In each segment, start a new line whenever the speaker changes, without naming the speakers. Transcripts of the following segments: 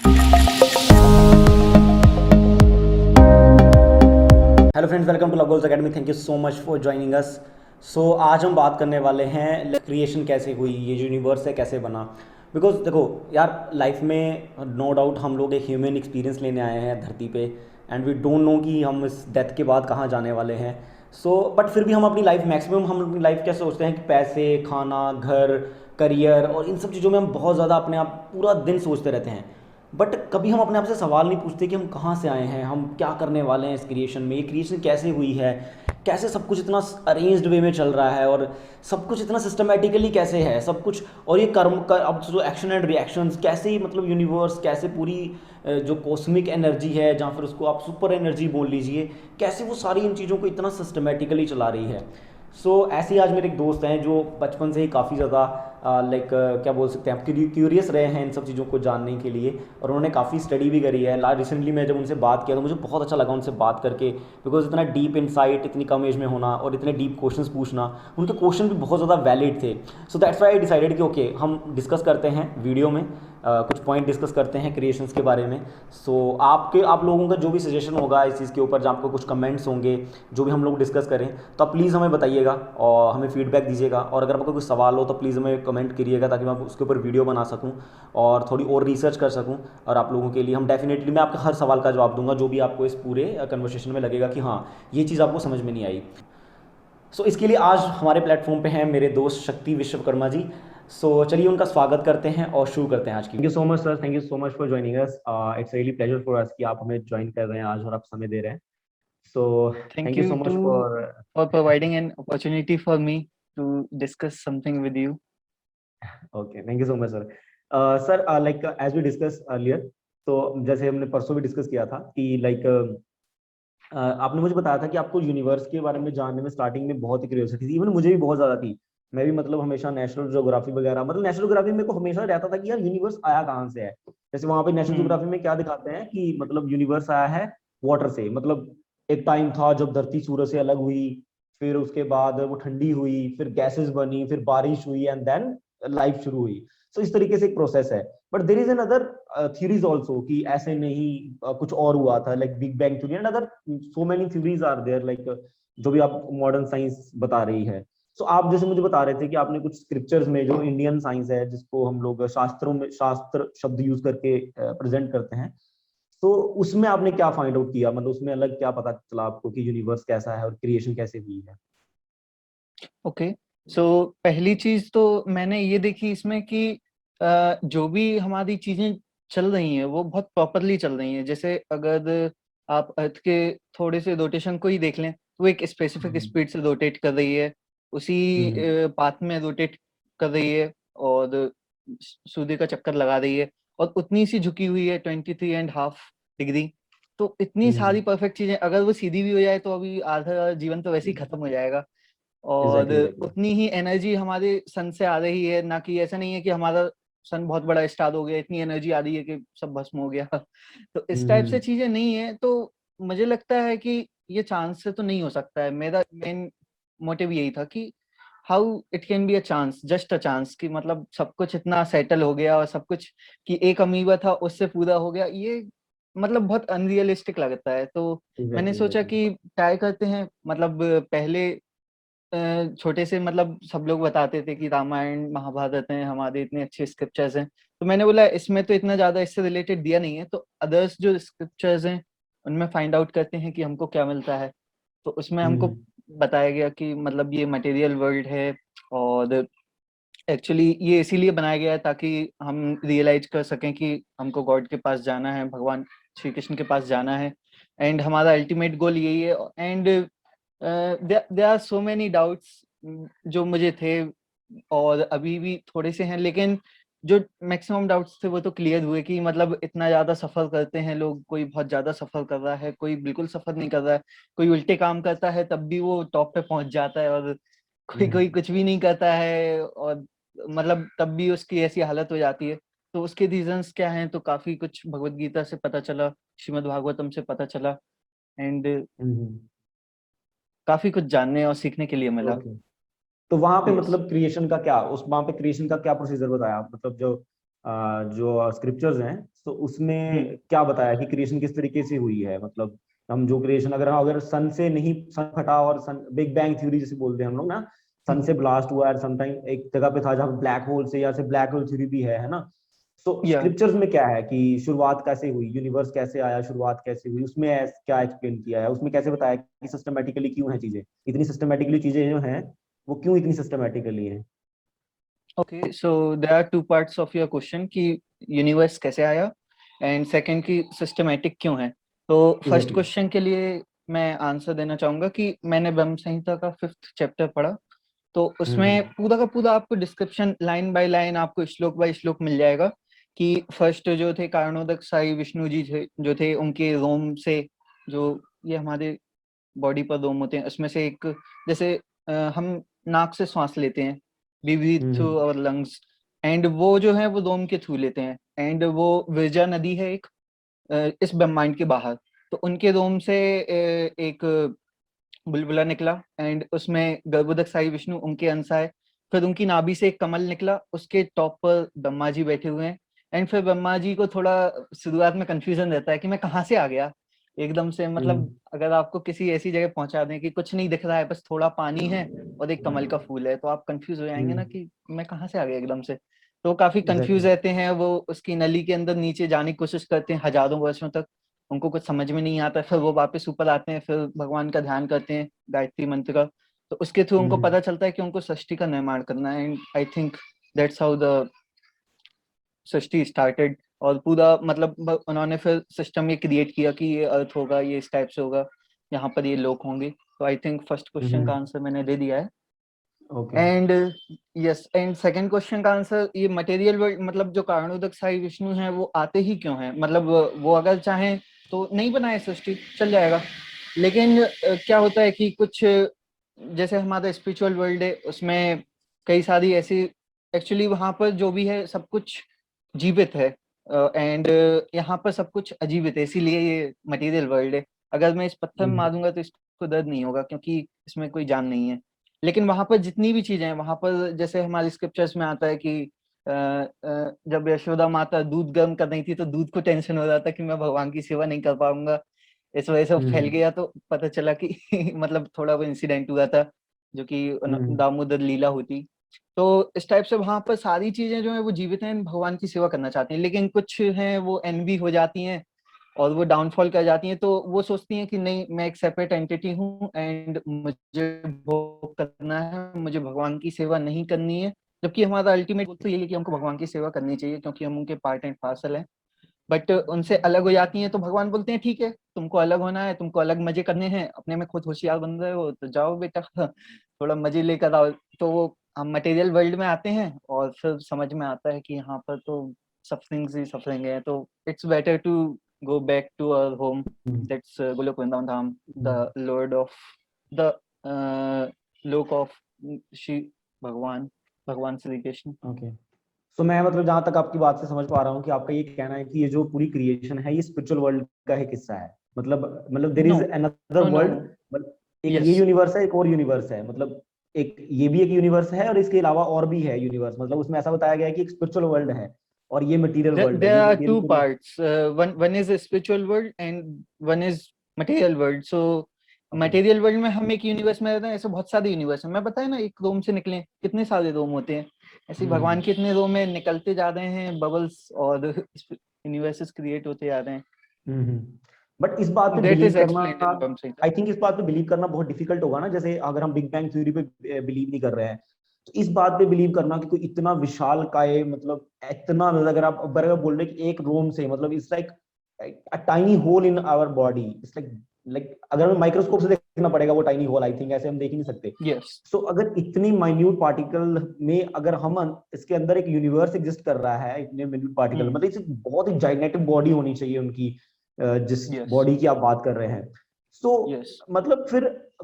Hello friends, welcome to Love Goals Academy. Thank you so much for joining us. So आज हम बात करने वाले हैं क्रिएशन कैसे हुई, ये यूनिवर्स है कैसे बना। बिकॉज देखो यार, लाइफ में नो डाउट हम लोग एक ह्यूमन एक्सपीरियंस लेने आए हैं धरती पे, एंड वी डोंट नो कि हम इस डेथ के बाद कहाँ जाने वाले हैं। सो बट फिर भी हम अपनी लाइफ मैक्सिमम हम अपनी लाइफ क्या सोचते हैं कि पैसे, खाना, घर, करियर और इन सब चीज़ों में हम बहुत ज़्यादा अपने आप पूरा दिन सोचते रहते हैं। बट कभी हम अपने आप से सवाल नहीं पूछते कि हम कहाँ से आए हैं, हम क्या करने वाले हैं इस क्रिएशन में, ये क्रिएशन कैसे हुई है, कैसे सब कुछ इतना अरेंज्ड वे में चल रहा है और सब कुछ इतना सिस्टमेटिकली कैसे है सब कुछ। और ये कर्म का अब जो एक्शन एंड रिएक्शंस कैसे ही, मतलब यूनिवर्स कैसे पूरी जो कॉस्मिक एनर्जी है, जहाँ फिर उसको आप सुपर एनर्जी बोल लीजिए, कैसे वो सारी इन चीज़ों को इतना सिस्टमेटिकली चला रही है। ऐसे ही आज मेरे एक दोस्त हैं जो बचपन से ही काफ़ी ज़्यादा लाइक क्या बोल सकते हैं, आप क्यूरियस रहे हैं इन सब चीज़ों को जानने के लिए, और उन्होंने काफ़ी स्टडी भी करी है। रिसेंटली मैं जब उनसे बात किया तो मुझे बहुत अच्छा लगा उनसे बात करके, बिकॉज इतना डीप इंसाइट, इतनी कम एज में होना और इतने डीप क्वेश्चंस पूछना, उनके क्वेश्चन भी बहुत ज़्यादा वैलिड थे। So that's why I decided कि ओके हम डिस्कस करते हैं वीडियो में, कुछ पॉइंट डिस्कस करते हैं क्रिएशंस के बारे में। आप लोगों का जो भी सजेशन होगा इस चीज़ के ऊपर, जहाँ आपको कुछ कमेंट्स होंगे जो भी हम लोग डिस्कस करें, तो आप प्लीज़ हमें बताइएगा और हमें फीडबैक दीजिएगा। और अगर आपको कोई सवाल हो तो प्लीज़ हमें कमेंट करिएगा, ताकि मैं उसके ऊपर वीडियो बना सकूं और थोड़ी और रिसर्च कर सकूं। और आप लोगों के लिए हम डेफिनेटली, मैं आपके हर सवाल का जवाब दूंगा जो भी आपको इस पूरे कन्वर्सेशन में लगेगा कि हाँ ये चीज़ आपको समझ में नहीं आई। इसके लिए आज हमारे प्लेटफॉर्म पे हैं मेरे दोस्त शक्ति विश्वकर्मा जी। चलिए उनका स्वागत करते हैं और शुरू करते हैं आज की। Thank you so much sir, thank you so much for joining us. It's really pleasure for us कि आप हमें ज्वाइन कर रहे हैं आज और आप समय दे रहे हैं। सो
Thank
thank you so
you
much
too
for.
for providing an opportunity for me to discuss something with you.
Okay, thank you so much sir. Sir like as we discuss earlier, तो जैसे हमने परसों भी discuss किया था कि like आपने मुझे बताया था कि आपको यूनिवर्स के बारे में जानने में स्टार्टिंग में बहुत ही क्यूरियोसिटी थी, इवन मुझे भी बहुत ज्यादा थी। मैं भी मतलब हमेशा नेशनल ज्योग्राफी वगैरह, मतलब नेशनल ज्योग्राफी मेरे को हमेशा रहता था कि यार यूनिवर्स आया कहाँ से है। जैसे वहां पे नेशनल
हम्म
ज्योग्राफी में क्या दिखाते हैं कि मतलब यूनिवर्स आया है वाटर से, मतलब एक टाइम था जब धरती सूरज से अलग हुई, फिर उसके बाद वो ठंडी हुई, फिर गैसेस बनी, फिर बारिश हुई, एंड देन लाइफ शुरू हुई। इस तरीके से एक प्रोसेस है। But there is another theories also कि ऐसे नहीं, कुछ और हुआ था, like big bang theory and other so many theories are there, like जो भी आप मॉडर्न साइंस बता रही है। आप जैसे मुझे बता रहे थे कि आपने कुछ स्क्रिप्चर्स में, जो इंडियन साइंस है जिसको हम लोग शास्त्रों में शास्त्र शब्द यूज करके प्रेजेंट करते हैं, तो उसमें आपने क्या फाइंड आउट किया, मतलब उसमें अलग क्या पता चला आपको कि यूनिवर्स कैसा है और क्रिएशन कैसे हुई है।
ओके। सो पहली चीज तो मैंने ये देखी इसमें कि जो भी हमारी चीजें चल रही हैं वो बहुत प्रॉपरली चल रही हैं। जैसे अगर आप अर्थ के थोड़े से रोटेशन को ही देख लें तो वो एक स्पेसिफिक
हम्म।
स्पीड से रोटेट कर रही है, उसी
हम्म।
पाथ में रोटेट कर रही है और सूर्य का चक्कर लगा रही है, और उतनी सी झुकी हुई है 23.5 डिग्री। तो इतनी
हम्म।
सारी परफेक्ट चीजें, अगर वो सीधी भी हो जाए तो अभी आधा जीवन तो वैसे ही खत्म हो जाएगा। और
एग्जैक्टली एग्जैक्टली।
उतनी ही एनर्जी हमारे सन से आ रही है, ना कि ऐसा नहीं है कि हमारा सन बहुत बड़ा स्टार हो गया, इतनी एनर्जी आ रही है कि सब भस्म हो गया। तो इस टाइप से
हम्म।
चीजें नहीं है। तो मुझे लगता है कि ये चांस से तो नहीं हो सकता है। मेरा मेन मोटिव यही था कि how it can be a chance, just a chance, कि मतलब सब कुछ इतना सेटल हो गया और सब कुछ, कि एक अमीबा था उससे पूरा हो गया, ये मतलब बहुत अनरियलिस्टिक लगता है। तो मैंने
एग्जैक्टली
सोचा
एग्जैक्टली।
कि ट्राई करते हैं। मतलब पहले छोटे से, मतलब सब लोग बताते थे कि रामायण महाभारत हैं हमारे, इतने अच्छे स्क्रिप्चर्स हैं। तो मैंने बोला इसमें तो इतना ज्यादा इससे रिलेटेड दिया नहीं है, तो अदर्स जो स्क्रिप्चर्स हैं उनमें फाइंड आउट करते हैं कि हमको क्या मिलता है। तो उसमें हमको
हम्म।
बताया गया कि मतलब ये मटेरियल वर्ल्ड है, और एक्चुअली ये इसीलिए बनाया गया है ताकि हम रियलाइज कर सकें कि हमको गॉड के पास जाना है, भगवान श्री कृष्ण के पास जाना है, एंड हमारा अल्टीमेट गोल यही है। And there are so many doubts जो मुझे थे, और अभी भी थोड़े से हैं, लेकिन जो मैक्सिमम डाउट्स थे वो तो क्लियर हुए कि मतलब इतना ज्यादा सफर करते हैं लोग, कोई बहुत ज्यादा सफर कर रहा है, कोई बिल्कुल सफर नहीं कर रहा है, कोई उल्टे काम करता है तब भी वो टॉप पे पहुंच जाता है, और कोई कोई कुछ भी नहीं करता है और मतलब तब भी उसकी ऐसी हालत हो जाती है। तो उसके रीजंस क्या हैं, तो काफी कुछ भगवत गीता से पता चला, श्रीमद् भागवतम से पता चला, एंड
हम्म।
काफी कुछ जानने और सीखने के लिए मिला।
ओके। तो वहां पे
यस।
मतलब क्रिएशन का क्या, उस वहां पे क्रिएशन का क्या प्रोसीजर बताया, मतलब जो जो स्क्रिप्चर्स हैं, तो उसमें क्या बताया कि क्रिएशन किस तरीके से हुई है। मतलब हम जो क्रिएशन, अगर सन से नहीं, सन फटा और सन, बिग बैंग थ्योरी जिसे बोलते हैं हम लोग ना, सन से ब्लास्ट हुआ है समटाइम एक जगह पे था जहाँ ब्लैक होल से, या से ब्लैक होल थ्योरी भी है ना। सो
या
स्क्रिप्चर्स में क्या है कि शुरुआत कैसे हुई, यूनिवर्स कैसे आया, शुरुआत कैसे हुई, उसमें क्या एक्सप्लेन किया है, उसमें कैसे बताया कि सिस्टमेटिकली क्यों है चीजें, इतनी सिस्टमेटिकली चीजें जो हैं वो क्यों इतनी सिस्टमेटिकली हैं।
Okay, so there are two parts of your question कि यूनिवर्स कैसे आया एंड सेकंड की सिस्टमैटिक क्यों है। तो फर्स्ट
एग्जैक्टली।
क्वेश्चन के लिए मैं आंसर देना चाहूंगा कि मैंने ब्रह्म संहिता का 5th चैप्टर पढ़ा। तो उसमें
हम्म।
पूरा का पूरा आपको डिस्क्रिप्शन लाइन बाय लाइन आपको श्लोक बाय श्लोक मिल जाएगा कि फर्स्ट जो थे कारणोदक साई विष्णु जी थे जो थे उनके रोम से, जो ये हमारे बॉडी पर रोम होते हैं उसमें से एक, जैसे हम नाक से सांस लेते हैं, we breathe through
hmm.
Our lungs, and वो जो है वो रोम के थ्रू लेते हैं। एंड वो विरजा नदी है एक, इस ब्रह्मांड के बाहर, तो उनके रोम से एक बुलबुला निकला एंड उसमें गर्भोदक साई विष्णु उनके अंश आए। फिर उनकी नाभि से एक कमल निकला, उसके टॉप पर ब्रह्मा जी बैठे हुए हैं। एंड फिर ब्रह्मा जी को थोड़ा शुरुआत में कंफ्यूजन रहता है कि मैं कहाँ से आ गया एकदम से, मतलब
हम्म।
अगर आपको किसी ऐसी जगह पहुंचा दें कि कुछ नहीं दिख रहा है, बस थोड़ा पानी है और एक कमल का फूल है, तो आप कंफ्यूज हो जाएंगे ना कि मैं कहाँ से आ गया एकदम से। तो वो काफी कंफ्यूज
एग्जैक्टली।
रहते हैं, वो उसकी नली के अंदर नीचे जाने की कोशिश करते हैं हजारों वर्षों तक, उनको कुछ समझ में नहीं आता। फिर वो वापस ऊपर आते हैं, फिर भगवान का ध्यान करते हैं गायत्री मंत्र का, तो उसके थ्रू उनको
हम्म।
पता चलता है कि उनको सृष्टि का निर्माण करना है। And I think that's how the Srishti started. और पूरा मतलब उन्होंने फिर सिस्टम ये क्रिएट किया कि ये अर्थ होगा, ये इस टाइप से होगा, यहाँ पर ये लोग होंगे। तो आई थिंक फर्स्ट क्वेश्चन का
हम्म।
आंसर मैंने दे दिया है।
Okay.
And yes, and second question का आंसर, ये मटेरियल वर्ल्ड मतलब जो कारणोदक साई विष्णु हैं वो आते ही क्यों हैं, मतलब वो अगर चाहें तो नहीं बनाए सृष्टि, चल जाएगा। लेकिन क्या होता है कि कुछ जैसे हमारा स्पिरिचुअल वर्ल्ड है उसमें कई सारी ऐसी, एक्चुअली वहां पर जो भी है सब कुछ जीवित है, एंड यहाँ पर सब कुछ अजीवित है, इसीलिए ये मटेरियल वर्ल्ड है। अगर मैं इस पत्थर में
हम्म।
मारूंगा तो इसको दर्द नहीं होगा क्योंकि इसमें कोई जान नहीं है। लेकिन वहां पर जितनी भी चीजें हैं वहां पर, जैसे हमारे स्क्रिप्चर्स में आता है कि जब यशोदा माता दूध गर्म कर रही थी तो दूध को टेंशन हो रहा था कि मैं भगवान की सेवा नहीं कर पाऊंगा, इस वजह से वो फैल
हम्म।
गया। तो पता चला कि मतलब थोड़ा वो इंसिडेंट हुआ था जो कि
हम्म।
दामोदर लीला होती। तो इस टाइप से वहां पर सारी चीजें जो है वो जीवित हैं, भगवान की सेवा करना चाहती हैं, लेकिन कुछ हैं वो एनवी हो जाती हैं और वो डाउनफॉल कर जाती हैं। तो वो सोचती हैं कि नहीं, मैं एक सेपरेट एंटिटी हूँ एंड मुझे भोग करना है, मुझे भगवान की सेवा नहीं करनी है। जबकि हमारा अल्टीमेट गोल तो यही है कि हमको भगवान की सेवा करनी चाहिए क्योंकि हम उनके पार्ट एंड पार्सल हैं। बट उनसे अलग हो जाती हैं तो भगवान बोलते हैं ठीक है, तुमको अलग होना है, तुमको अलग मजे करने हैं, अपने में खुद होशियार बन रहे हो तो जाओ बेटा थोड़ा मजे लेकर आओ। तो वो हम मटेरियल वर्ल्ड में आते हैं और फिर समझ में आता है कि यहाँ पर तो सफरिंग्स ही सफरिंग है, तो it's better to go back to our home. That's Golok Vrindavan Dham, the Lord of the Lok of Shri Bhagwan, Bhagwan Shri Krishna.
Okay. So मैं मतलब जहां तक आपकी बात से समझ पा रहा हूँ कि आपका ये कहना है कि ये जो पूरी क्रिएशन है ये स्पिरिचुअल वर्ल्ड का एक हिस्सा है। मतलब there is
No,
another
no,
world.
no.
मतलब एक ये
Yes.
यूनिवर्स है, एक और यूनिवर्स है, मतलब एक ये भी एक यूनिवर्स है और इसके अलावा और भी है यूनिवर्स। मतलब उसमें ऐसा बताया गया है कि एक स्पिरिचुअल वर्ल्ड है और ये मटेरियल वर्ल्ड है,
There
ये
are
मटेरियल
two
पूरी।
parts. One is a spiritual world and one is material world. So
okay.
Material world में हम एक यूनिवर्स में रहते हैं, ऐसे बहुत सारे यूनिवर्स हैं। मैं बताया ना एक रोम से निकले कितने सारे रोम होते हैं, ऐसे ही भगवान
हम्म।
के इतने रोम में निकलते जा रहे हैं बबल्स और यूनिवर्सेस क्रिएट होते जा रहे हैं।
बट इस बात पे
That
बिलीव
is
करना,
explained in Brahma Samhita.
I think इस बात पे बिलीव करना बहुत डिफिकल्ट होगा ना। जैसे अगर हम बिग बैंग थ्योरी पे बिलीव नहीं कर रहे हैं, तो इस बात पे बिलीव करना कि कोई इतना विशाल काय, मतलब इतना, अगर आप बोल रहे हैं कि एक रोम से, मतलब it's like a tiny hole in our body, it's like like अगर हमें माइक्रोस्कोप से देखना पड़ेगा वो टाइनी होल, आई थिंक ऐसे हम देख ही नहीं सकते।
Yes.
सो अगर इतनी माइन्यूट पार्टिकल में अगर हम इसके अंदर एक यूनिवर्स एग्जिस्ट कर रहा है इतने माइन्यूट पार्टिकल,
Hmm.
मतलब इसे बहुत ही जाइनेटिक बॉडी होनी चाहिए उनकी, जिस
Yes.
बॉडी की आप बात कर रहे हैं। सो
Yes.
मतलब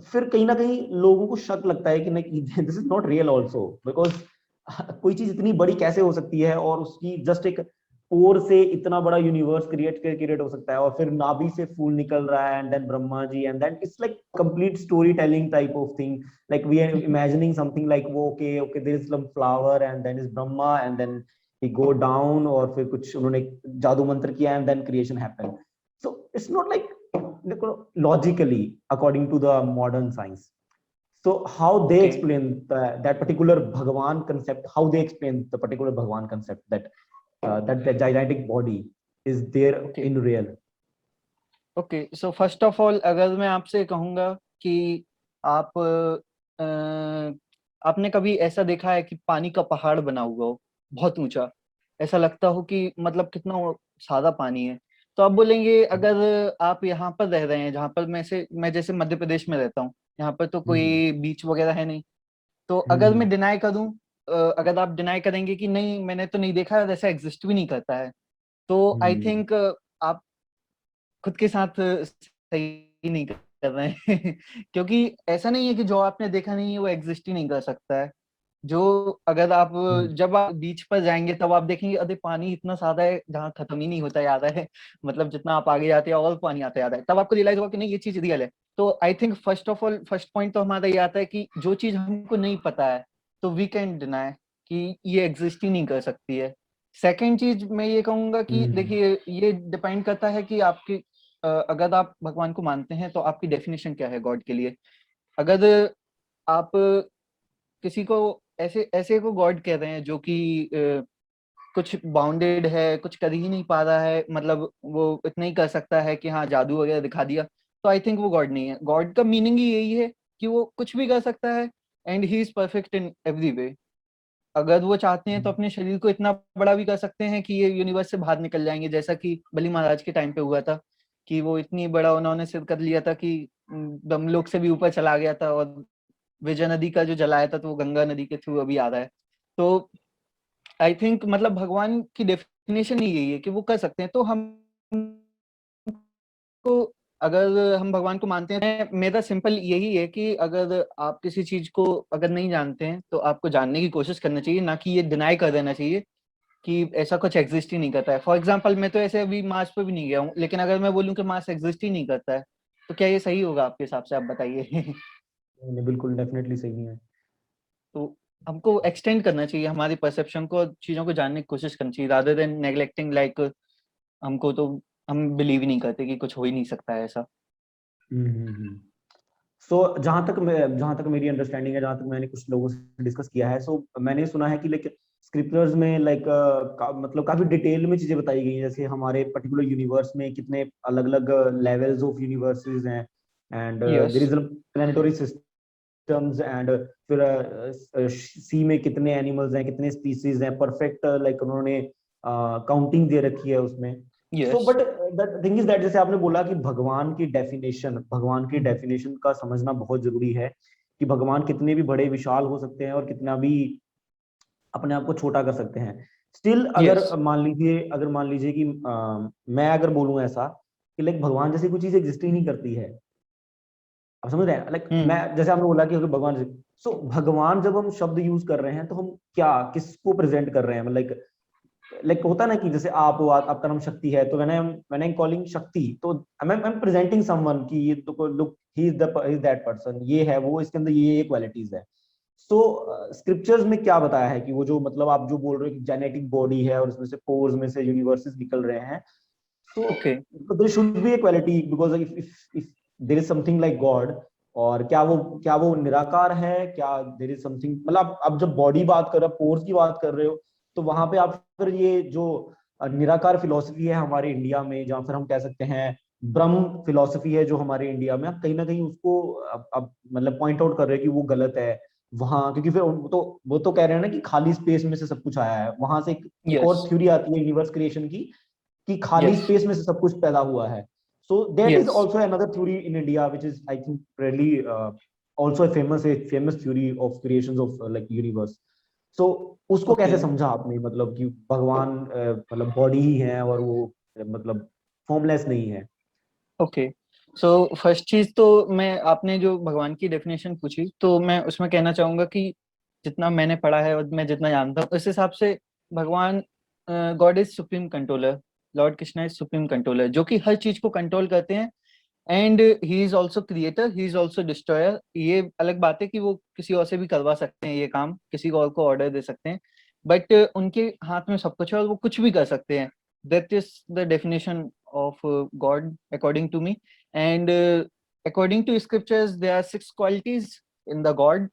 फिर कहीं ना कहीं लोगों को शक लगता है कि नहीं, this is not real also, because कोई चीज इतनी बड़ी कैसे हो सकती है और उसकी जस्ट एक पोर से इतना बड़ा यूनिवर्स क्रिएट हो सकता है, और फिर नाभि से फूल निकल रहा है and then Brahma ji, and then it's like complete story telling type of thing. Like we are imagining something like, वो okay, there is some flower and then is Brahma and then he go down, और फिर कुछ उन्होंने जादू मंत्र किया and then creation happened. So it's not like, देखो, logically according to the modern science. So how they
okay
explain that particular Bhagwan concept, how they explain the particular Bhagwan concept, that the gigantic body is there
okay
in real.
Okay so first of all अगर मैं आपसे कहूंगा कि आप आपने कभी ऐसा देखा है कि पानी का पहाड़ बना हुआ हो बहुत ऊंचा, ऐसा लगता हो कि मतलब कितना सादा पानी है, तो आप बोलेंगे अगर आप यहाँ पर रह रहे हैं जहाँ पर मैं जैसे मध्य प्रदेश में रहता हूँ, यहाँ पर तो
हम्म.
कोई बीच वगैरह है नहीं, तो अगर
हम्म.
मैं डिनाई करूँ, अगर आप डिनाई करेंगे कि नहीं मैंने तो नहीं देखा, ऐसा एग्जिस्ट भी नहीं करता है, तो आई
हम्म.
थिंक आप खुद के साथ सही नहीं कर रहे हैं क्योंकि ऐसा नहीं है कि जो आपने देखा नहीं है वो एग्जिस्ट ही नहीं कर सकता है। जो अगर आप
हम्म.
जब आप बीच पर जाएंगे तब आप देखेंगे अरे पानी इतना सादा है जहाँ खत्म ही नहीं होता जा रहा है मतलब जितना आप आगे जाते हैं और पानी आता जा रहा है, तब आपको रियलाइज होगा कि नहीं ये चीज रियल है। तो I think first of all first point तो हमारा ये आता है कि जो चीज हमको नहीं पता है तो वी कैन डिनाई कि ये एग्जिस्ट ही नहीं कर सकती है। सेकेंड चीज मैं ये कहूंगा कि
हम्म.
देखिए ये डिपेंड करता है कि आपकी अगर आप भगवान को मानते हैं तो आपकी डेफिनेशन क्या है गॉड के लिए। अगर आप किसी को ऐसे ऐसे को गॉड कह रहे हैं जो कि कुछ बाउंडेड है, कुछ कर ही नहीं पा रहा है, मतलब वो इतना ही कर सकता है कि हाँ जादू वगैरह दिखा दिया, तो आई थिंक वो गॉड नहीं है। गॉड का मीनिंग ही यही है कि वो कुछ भी कर सकता है and he is perfect in every way. अगर वो चाहते हैं तो अपने शरीर को इतना बड़ा भी कर सकते हैं कि ये यूनिवर्स से बाहर निकल जाएंगे, जैसा कि बलि महाराज के टाइम पे हुआ था कि वो इतनी बड़ा उन्होंने सिद्ध कर लिया था कि ब्रह्मलोक से भी ऊपर चला गया था, और विजय नदी का जो जलाया था तो वो गंगा नदी के थ्रू अभी आ रहा है। तो आई थिंक मतलब भगवान की डेफिनेशन ही यही है कि वो कर सकते हैं। तो हम को अगर हम भगवान को मानते हैं, मेरा सिंपल यही है कि अगर आप किसी चीज को अगर नहीं जानते हैं तो आपको जानने की कोशिश करना चाहिए, ना कि ये डिनाई कर देना चाहिए कि ऐसा कुछ एग्जिस्ट ही नहीं करता है। फॉर एग्जाम्पल मैं तो ऐसे अभी मार्स पे भी नहीं गया हूँ, लेकिन अगर मैं बोलूँ कि मार्स एग्जिस्ट ही नहीं करता है तो क्या ये सही होगा आपके हिसाब से, आप बताइए
नहीं, बिल्कुल डेफिनेटली सही है.
तो हमको एक्सटेंड करना चाहिए हमारी परसेप्शन को, और चीजों को जानने की कोशिश करनी चाहिए रादर देन नेग्लेक्टिंग लाइक हमको तो हम बिलीव ही नहीं करते कि कुछ हो ही नहीं सकता है ऐसा।
हम्म. सो जहाँ तक मेरी अंडरस्टैंडिंग है, जहाँ तक मैंने कुछ लोगों से डिस्कस किया है, सो मैंने सुना है कि लाइक स्क्रिप्चर्स में लाइक मतलब काफी डिटेल में चीजें बताई गई हैं, जैसे हमारे पर्टिकुलर यूनिवर्स में कितने अलग अलग लेवल्स ऑफ यूनिवर्सेस हैं, and
yes
there is a planetary systems, and फिर सी में कितने एनिमल्स हैं, कितने स्पीसीज हैं, परफेक्ट लाइक उन्होंने काउंटिंग दे रखी है उसमें. So
yes
but the thing is that, जैसे आपने बोला कि भगवान की डेफिनेशन का समझना बहुत जरूरी है, कि भगवान कितने भी बड़े विशाल हो सकते हैं और कितना भी अपने आप को छोटा कर सकते हैं. स्टिल
यस
अगर मान लीजिए कि मैं अगर बोलूं ऐसा कि लाइक भगवान जैसी कोई चीज एग्जिस्ट ही नहीं करती है. आप समझ रहे हैं, लाइक मैं,
हम्म
जैसे आपने बोला कि अगर भगवान, सो भगवान जब हम शब्द यूज कर रहे हैं तो हम क्या किसको प्रेजेंट कर रहे हैं, मतलब लाइक होता है ना कि जैसे आप हो, आपका नाम शक्ति है, तो व्हेन आई कॉलिंग शक्ति, तो आई एम प्रेजेंटिंग समवन कि ये तो look, he is that person, ये है वो, इसके अंदर ये क्वालिटीज है. सो स्क्रिप्चर्स में क्या बताया है कि वो जो, मतलब आप जो बोल रहे हो कि जेनेटिक बॉडी है और उसमें से पोर्स में से यूनिवर्सेस निकल रहे हैं, so
okay
there should be a quality, because if there is something like God, और क्या वो निराकार है, क्या there is something, मतलब आप जब बॉडी बात कर रहे हो, पोर्स की बात कर रहे हो, तो वहां पे आप फिर ये जो निराकार फिलोसफी है हमारे इंडिया में, जहाँ फिर हम कह सकते हैं ब्रह्म फिलोसफी है जो हमारे इंडिया में, आप कहीं ना कहीं उसको अब मतलब पॉइंट आउट कर रहे हैं कि वो गलत है वहां, क्योंकि फिर वो तो कह रहे हैं ना कि खाली स्पेस में से सब कुछ आया है, वहां से एक
यस
और थ्योरी आती है यूनिवर्स क्रिएशन की, कि खाली
यस
स्पेस में से सब कुछ पैदा हुआ है. So that is
yes
also another theory in India which is I think really also famous theory of creation of like universe. So उसको
ओके
कैसे समझा आपने, मतलब कि भगवान मतलब बॉडी ही है और वो मतलब फॉर्मलेस नहीं है.
ओके सो फर्स्ट चीज तो मैं, आपने जो भगवान की डेफिनेशन पूछी तो मैं उसमें कहना चाहूंगा कि जितना मैंने पढ़ा है और मैं जितना जानता हूँ उस हिसाब से भगवान God is supreme controller, Lord Krishna is supreme controller जो कि हर चीज को कंट्रोल करते हैं, and he is also creator, he is also destroyer. ये अलग बात है कि वो किसी और से भी करवा सकते हैं ये काम, किसी और को ऑर्डर दे सकते हैं, बट उनके हाथ में सब कुछ है और वो कुछ भी कर सकते हैं. That is the definition of God according to me. And according to scriptures there are 6 qualities in the God.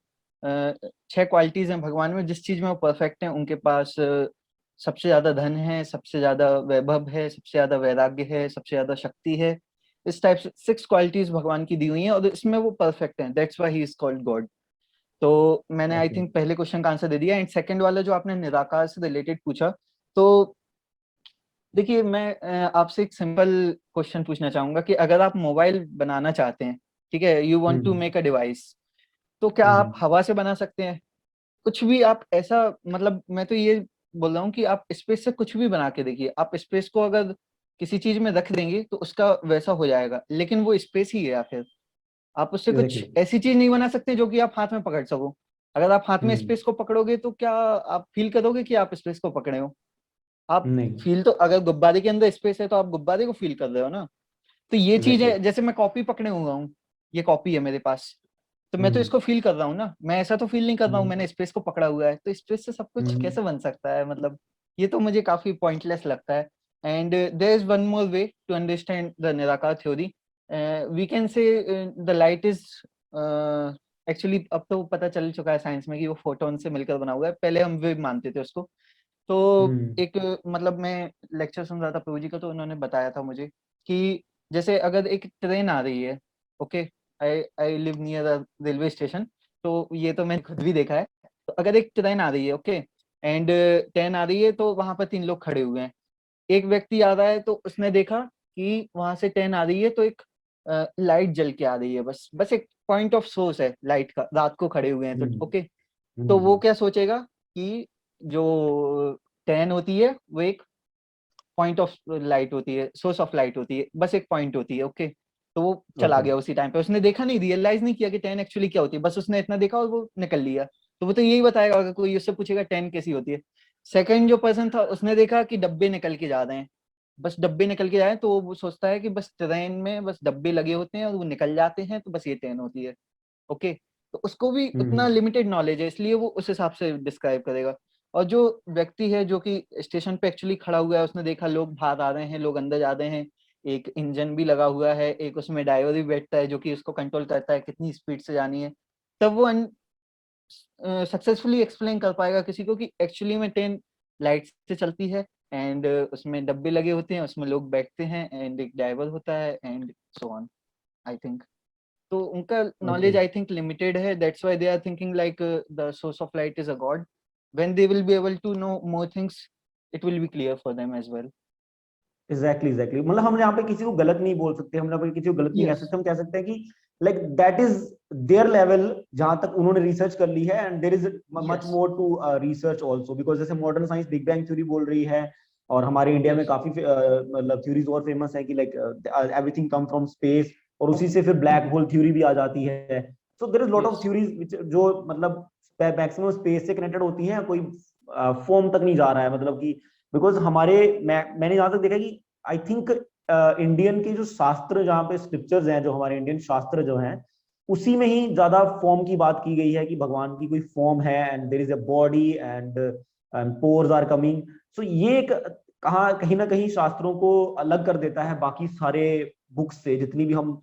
6 qualities हैं भगवान में, जिस चीज में वो परफेक्ट हैं. उनके पास सबसे ज्यादा धन है, सबसे ज्यादा वैभव है, सबसे ज्यादा वैराग्य है, सबसे ज्यादा शक्ति है. इस टाइप से 6 क्वालिटीज भगवान की दी हुई हैं और इसमें वो परफेक्ट हैं. That's why he is called God. तो मैंने आई
ओके।
थिंक पहले क्वेश्चन का आंसर दे दिया. एंड सेकंड वाला जो आपने निराकार से रिलेटेड पूछा, तो देखिए मैं आपसे एक सिंपल क्वेश्चन पूछना चाहूंगा कि अगर आप मोबाइल बनाना चाहते हैं, ठीक है, you want to
hmm.
Make a device, तो क्या आप
हम्म।
हवा से बना सकते हैं? कुछ भी आप ऐसा, मतलब मैं तो ये बोल रहा हूँ कि आप स्पेस से कुछ भी बना के देखिए. आप स्पेस को अगर किसी चीज में रख देंगे तो उसका वैसा हो जाएगा, लेकिन वो स्पेस ही है आखिर. आप उससे कुछ
एग्जैक्टली।
ऐसी चीज नहीं बना सकते जो कि आप हाथ में पकड़ सको. अगर आप हाथ में
हम्म।
स्पेस को पकड़ोगे तो क्या आप फील करोगे कि आप स्पेस को पकड़े हो? आप
नहीं।
फील तो, अगर गुब्बारे के अंदर स्पेस है तो आप गुब्बारे को फील कर रहे हो ना. तो ये चीज
एग्जैक्टली।
है, जैसे मैं कॉपी पकड़े हुआ हूँ, ये कॉपी है मेरे पास, तो मैं तो
हम्म।
इसको फील कर रहा हूँ ना. मैं ऐसा तो फील नहीं कर रहा हूँ,
हम्म।
मैंने स्पेस को पकड़ा हुआ है, तो स्पेस से सब कुछ
हम्म।
कैसे बन सकता है? मतलब ये तो मुझे काफी पॉइंटलेस लगता है. And there is one more way to understand the nirakar theory. We can say the light is, actually अब तो पता चल चुका है साइंस में कि वो फोटोन से मिलकर बना हुआ है. पहले हम वे मानते थे उसको. तो
हम्म।
एक, मतलब मैं लेक्चर सुन रहा था प्रभु जी का, तो उन्होंने बताया था मुझे कि जैसे अगर एक ट्रेन आ रही है, okay, I I live near railway station, तो ये तो मैंने खुद भी देखा है. तो अगर एक ट्रेन आ रही है, ओके, एंड ट्रेन आ रही है तो वहां पर 3 लोग खड़े हुए हैं. एक व्यक्ति आ रहा है तो उसने देखा कि वहां से ट्रेन आ रही है, तो एक लाइट जल के आ रही है, बस बस एक पॉइंट ऑफ सोर्स है लाइट का, रात को खड़े हुए हैं तो,
हम्म।
ओके. तो वो
हम्म।
क्या सोचेगा कि जो टैन होती है वो एक पॉइंट ऑफ लाइट होती है, सोर्स ऑफ लाइट होती है, बस एक पॉइंट होती है, ओके. तो वो चला
ओके।
गया उसी टाइम पे, उसने देखा नहीं, रियलाइज नहीं किया कि टैन एक्चुअली क्या होती है, बस उसने इतना देखा और वो निकल लिया. तो वो तो यही बताएगा, अगर कोई उससे पूछेगा टैन कैसी होती है. सेकंड जो पर्सन था, उसने देखा कि डब्बे निकल के जा रहे हैं, बस डब्बे निकल के जाए, तो वो सोचता है कि बस ट्रेन में बस डब्बे लगे होते हैं और वो निकल जाते हैं, तो बस ये ट्रेन होती है, ओके. तो उसको भी उतना
हम्म।
लिमिटेड नॉलेज है, इसलिए वो उस हिसाब से डिस्क्राइब करेगा. और जो व्यक्ति है जो कि स्टेशन पे एक्चुअली खड़ा हुआ है, उसने देखा लोग बाहर आ रहे हैं, लोग अंदर जा रहे हैं, एक इंजन भी लगा हुआ है, एक उसमें ड्राइवर भी बैठता है जो कि उसको कंट्रोल करता है कितनी स्पीड से जानी है. तब वो सक्सेसफुली एक्सप्लेन कर पाएगा किसी को कि एक्चुअली में ट्रेन लाइट से चलती है, एंड उसमें डब्बे लगे होते हैं, उसमें लोग बैठते हैं, एंड एक ड्राइवर होता है, and so on, I think. तो उनका
okay.
Knowledge I think limited है. That's why they are thinking like the source of light is a god. When they will be able to know more things, it will be clear for them as well.
Exactly exactly, मतलब हम यहाँ पे किसी को गलत नहीं बोल सकते, हम यहाँ पे किसी को गलत नहीं कह
यस.
सकते. हम कह सकते हैं कि like that is their level, जहां तक उन्होंने रिसर्च कर ली है, and there is much
yes.
More to research also, because जैसे modern science big bang theory बोल रही है, और हमारे इंडिया में
यस.
काफी मतलब थ्योरीज और फेमस है कि like everything come from space, और उसी से फिर ब्लैक होल थ्योरी भी आ जाती है. So there is lot of
yes.
Theories जो मतलब मैक्सिमम स्पेस से कनेक्टेड होती हैं, कोई फॉर्म तक नहीं जा रहा है, मतलब कि बिकॉज हमारे मैंने जहां तक देखा कि आई थिंक इंडियन के जो शास्त्र, जहाँ पे स्क्रिप्चर्स हैं, जो हमारे इंडियन शास्त्र जो हैं, उसी में ही ज्यादा फॉर्म की बात की गई है कि भगवान की कोई फॉर्म है, and there is a body, and pores are coming. So ये एक कहाँ कहीं ना कहीं शास्त्रों को अलग कर देता है बाकी सारे बुक्स से, जितनी भी हम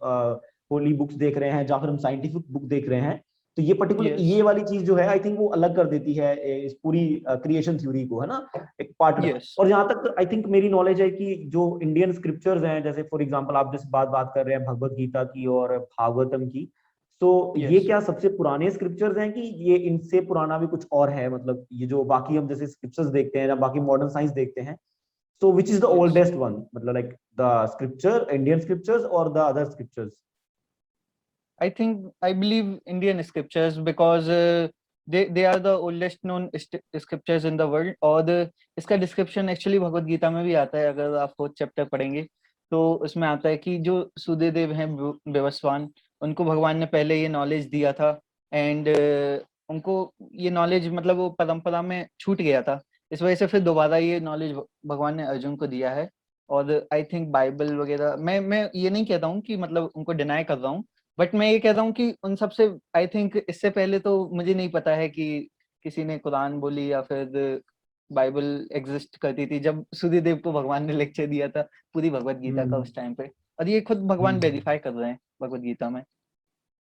होली बुक्स देख रहे हैं, या फिर हम साइंटिफिक बुक देख रहे हैं. तो ये पर्टिकुलर
यस.
ये वाली चीज जो है, आई थिंक वो अलग कर देती है इस पूरी क्रिएशन थ्योरी को, है ना, एक पार्ट.
यस.
और जहां तक आई थिंक मेरी नॉलेज है कि जो इंडियन स्क्रिप्चर्स हैं, जैसे फॉर एग्जांपल आप जैसे बात कर रहे हैं भगवत गीता की और भागवतम की, तो ये
यस.
क्या सबसे पुराने स्क्रिप्चर्स हैं कि ये इनसे पुराना भी कुछ और है, मतलब ये जो बाकी हम जैसे स्क्रिप्चर्स देखते हैं या बाकी मॉडर्न साइंस देखते हैं, so which is the
yes.
Oldest one, मतलब like the scripture, Indian scriptures और the other scriptures?
I think I believe Indian scriptures because they are the oldest known scriptures in the world. और इसका description actually Bhagavad Gita में भी आता है. अगर आप 4th चैप्टर पढ़ेंगे तो उसमें आता है कि जो सूर्यदेव हैं व्यवस्वान, उनको भगवान ने पहले ये नॉलेज दिया था, एंड उनको ये नॉलेज, मतलब वो परंपरा में छूट गया था, इस वजह से फिर दोबारा ये नॉलेज भगवान ने अर्जुन को दिया है. और आई थिंक बाइबल वगैरह, मैं ये नहीं कहता हूँ कि मतलब उनको डिनाई कर रहा हूँ, बट मैं ये कहता हूँ कि उन सबसे आई थिंक इससे पहले तो मुझे नहीं पता है कि किसी ने कुरान बोली या फिर बाइबल एग्जिस्ट करती थी, जब सूर्यदेव को भगवान ने लेक्चर दिया था पूरी भगवत गीता का
हम्म
उस टाइम पे, और ये खुद भगवान
हम्म
वेरीफाई कर रहे हैं भगवत गीता में।